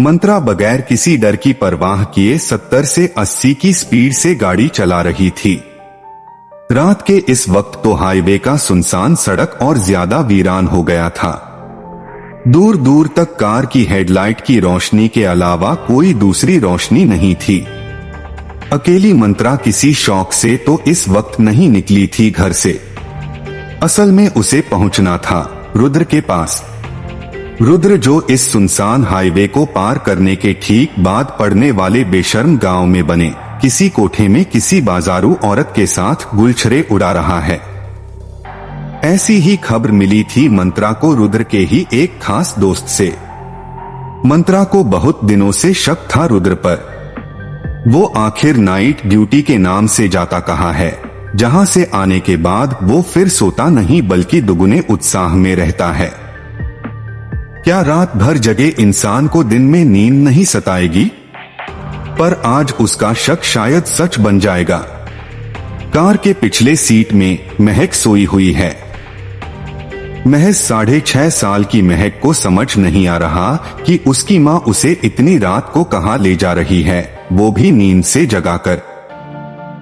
मंत्रा बगैर किसी डर की परवाह किए 70 से 80 की स्पीड से गाड़ी चला रही थी। रात के इस वक्त तो हाईवे का सुनसान सड़क और ज्यादा वीरान हो गया था। दूर दूर तक कार की हेडलाइट की रोशनी के अलावा कोई दूसरी रोशनी नहीं थी। अकेली मंत्रा किसी शौक से तो इस वक्त नहीं निकली थी घर से। असल में उसे पहुंचना था रुद्र के पास। रुद्र जो इस सुनसान हाईवे को पार करने के ठीक बाद पड़ने वाले बेशर्म गांव में बने किसी कोठे में किसी बाजारू औरत के साथ गुलछरे उड़ा रहा है। ऐसी ही खबर मिली थी मंत्रा को रुद्र के ही एक खास दोस्त से। मंत्रा को बहुत दिनों से शक था रुद्र पर। वो आखिर नाइट ड्यूटी के नाम से जाता कहाँ है, जहां से आने के बाद वो फिर सोता नहीं बल्कि दुगुने उत्साह में रहता है। क्या रात भर जगे इंसान को दिन में नींद नहीं सताएगी? पर आज उसका शक शायद सच बन जाएगा। कार के पिछले सीट में महक सोई हुई है। महज 6.5 साल की महक को समझ नहीं आ रहा कि उसकी माँ उसे इतनी रात को कहाँ ले जा रही है, वो भी नींद से जगाकर।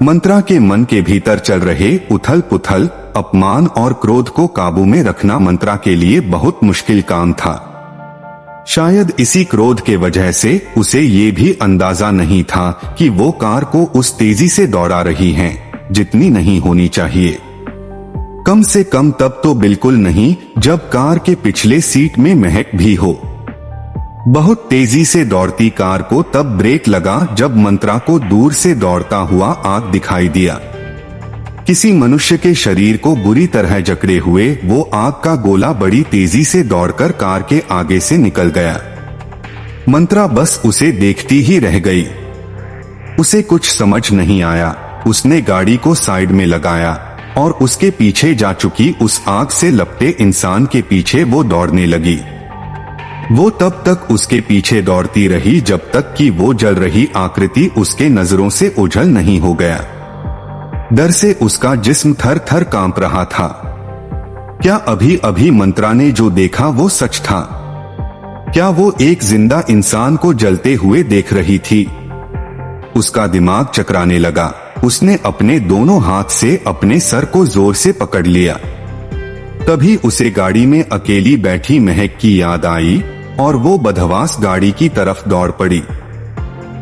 मंत्रा के मन के भीतर चल रहे उथल पुथल, अपमान और क्रोध को काबू में रखना मंत्रा के लिए बहुत मुश्किल काम था। शायद इसी क्रोध के वजह से उसे ये भी अंदाजा नहीं था कि वो कार को उस तेजी से दौड़ा रही हैं, जितनी नहीं होनी चाहिए। कम से कम तब तो बिल्कुल नहीं जब कार के पिछले सीट में महक भी हो। बहुत तेजी से दौड़ती कार को तब ब्रेक लगा जब मंत्रा को दूर से दौड़ता हुआ आग दिखाई दिया। किसी मनुष्य के शरीर को बुरी तरह जकड़े हुए वो आग का गोला बड़ी तेजी से दौड़कर कार के आगे से निकल गया। मंत्रा बस उसे देखती ही रह गई। उसे कुछ समझ नहीं आया। उसने गाड़ी को साइड में लगाया और उसके पीछे जा चुकी उस आग से लपटे इंसान के पीछे वो दौड़ने लगी। वो तब तक उसके पीछे दौड़ती रही जब तक कि वो जल रही आकृति उसके नजरों से ओझल नहीं हो गया। डर से उसका जिस्म थर थर कांप रहा था। क्या अभी अभी मंत्रा ने जो देखा वो सच था? क्या वो एक जिंदा इंसान को जलते हुए देख रही थी? उसका दिमाग चकराने लगा। उसने अपने दोनों हाथ से अपने सर को जोर से पकड़ लिया। तभी उसे गाड़ी में अकेली बैठी महक की याद आई और वो बदहवास गाड़ी की तरफ दौड़ पड़ी।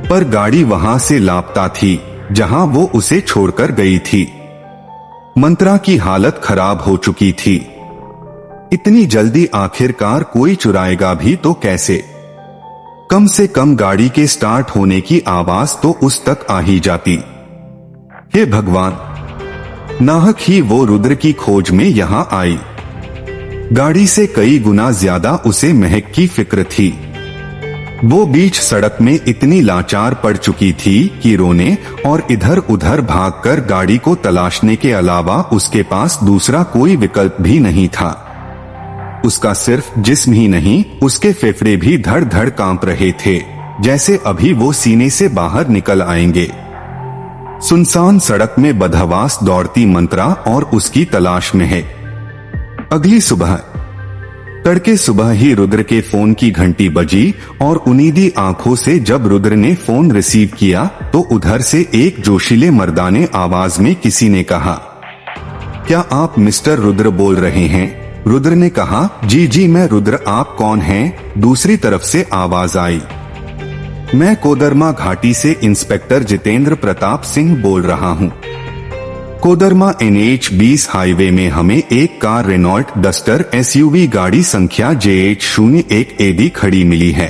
पर गाड़ी वहां से लापता थी जहां वो उसे छोड़कर गई थी। मंत्रा की हालत खराब हो चुकी थी। इतनी जल्दी आखिरकार कोई चुराएगा भी तो कैसे? कम से कम गाड़ी के स्टार्ट होने की आवाज तो उस तक आ ही जाती। हे भगवान! नाहक ही वो रुद्र की खोज में यहां आई। गाड़ी से कई गुना ज्यादा उसे महक की फिक्र थी। वो बीच सड़क में इतनी लाचार पड़ चुकी थी कि रोने और इधर उधर भागकर गाड़ी को तलाशने के अलावा उसके पास दूसरा कोई विकल्प भी नहीं था। उसका सिर्फ जिस्म ही नहीं, उसके फेफड़े भी धड़ धड़ कांप रहे थे, जैसे अभी वो सीने से बाहर निकल आएंगे। सुनसान सड़क में बदहवास दौड़ती मंत्रा और उसकी तलाश में है। अगली सुबह तड़के सुबह ही रुद्र के फोन की घंटी बजी और उनीदी आंखों से जब रुद्र ने फोन रिसीव किया तो उधर से एक जोशीले मर्दाने आवाज में किसी ने कहा, क्या आप मिस्टर रुद्र बोल रहे हैं? रुद्र ने कहा, जी जी मैं रुद्र, आप कौन हैं? दूसरी तरफ से आवाज आई, मैं कोदरमा घाटी से इंस्पेक्टर जितेंद्र प्रताप सिंह बोल रहा हूँ। कोदरमा NH-20 हाईवे में हमें एक कार रेनॉल्ट डस्टर SUV गाड़ी संख्या JH01AD खड़ी मिली है।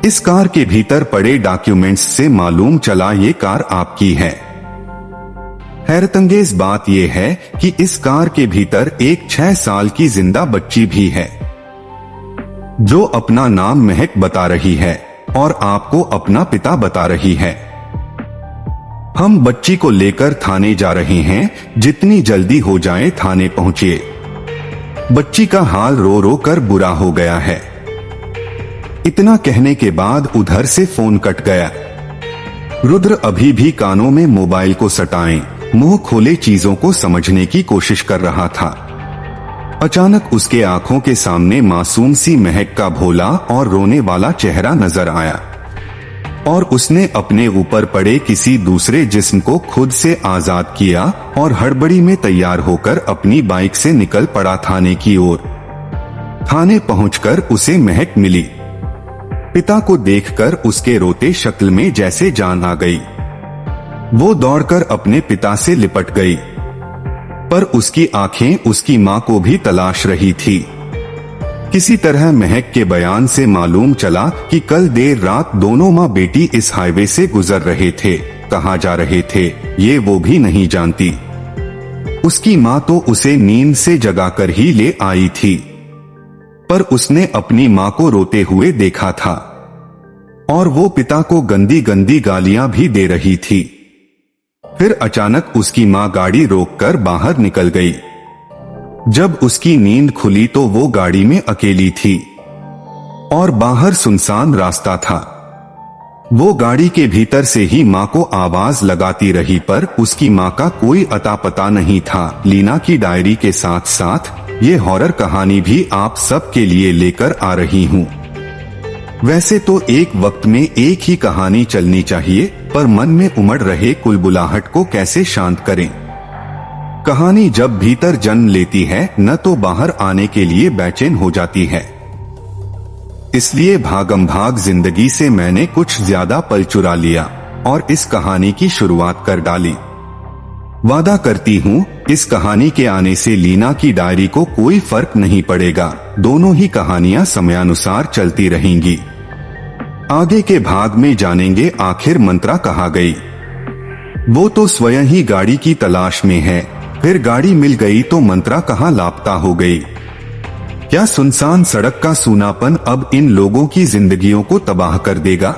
इस कार के भीतर पड़े डॉक्यूमेंट्स से मालूम चला ये कार आपकी है। हैरतंगेज बात यह है कि इस कार के भीतर एक 6 साल की जिंदा बच्ची भी है, जो अपना नाम महक बता रही है और आपको अपना पिता बता रही है। हम बच्ची को लेकर थाने जा रहे हैं, जितनी जल्दी हो जाए थाने पहुंचिए। बच्ची का हाल रो रो कर बुरा हो गया है। इतना कहने के बाद उधर से फोन कट गया। रुद्र अभी भी कानों में मोबाइल को सटाए मुंह खोले चीजों को समझने की कोशिश कर रहा था। अचानक उसके आंखों के सामने मासूम सी महक का भोला और रोने वाला चेहरा नजर आया और उसने अपने ऊपर पड़े किसी दूसरे जिस्म को खुद से आजाद किया और हड़बड़ी में तैयार होकर अपनी बाइक से निकल पड़ा थाने की ओर। थाने पहुंचकर उसे महक मिली। पिता को देखकर उसके रोते शक्ल में जैसे जान आ गई। वो दौड़कर अपने पिता से लिपट गई, पर उसकी आंखें उसकी मां को भी तलाश रही थी। किसी तरह महक के बयान से मालूम चला कि कल देर रात दोनों माँ बेटी इस हाईवे से गुजर रहे थे। कहाँ जा रहे थे ये वो भी नहीं जानती। उसकी माँ तो उसे नींद से जगाकर ही ले आई थी, पर उसने अपनी माँ को रोते हुए देखा था और वो पिता को गंदी गंदी गालियां भी दे रही थी। फिर अचानक उसकी माँ गाड़ी रोककर बाहर निकल गई। जब उसकी नींद खुली तो वो गाड़ी में अकेली थी और बाहर सुनसान रास्ता था। वो गाड़ी के भीतर से ही माँ को आवाज लगाती रही, पर उसकी माँ का कोई अता पता नहीं था। लीना की डायरी के साथ साथ ये हॉरर कहानी भी आप सबके लिए लेकर आ रही हूँ। वैसे तो एक वक्त में एक ही कहानी चलनी चाहिए, पर मन में उमड़ रहे कुलबुलाहट को कैसे शांत करें। कहानी जब भीतर जन्म लेती है न तो बाहर आने के लिए बेचैन हो जाती है। इसलिए भागम भाग जिंदगी से मैंने कुछ ज्यादा पल चुरा लिया और इस कहानी की शुरुआत कर डाली। वादा करती हूँ इस कहानी के आने से लीना की डायरी को कोई फर्क नहीं पड़ेगा। दोनों ही कहानियां समयानुसार चलती रहेंगी। आगे के भाग में जानेंगे आखिर मंत्रा कहाँ गई। वो तो स्वयं ही गाड़ी की तलाश में है, फिर गाड़ी मिल गई तो मंत्रा कहाँ लापता हो गई। क्या सुनसान सड़क का सूनापन अब इन लोगों की जिंदगियों को तबाह कर देगा?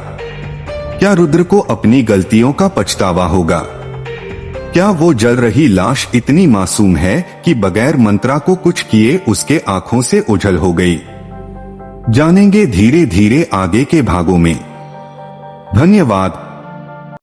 क्या रुद्र को अपनी गलतियों का पछतावा होगा? क्या वो जल रही लाश इतनी मासूम है कि बगैर मंत्रा को कुछ किए उसके आंखों से ओझल हो गई? जानेंगे धीरे धीरे आगे के भागों में। धन्यवाद।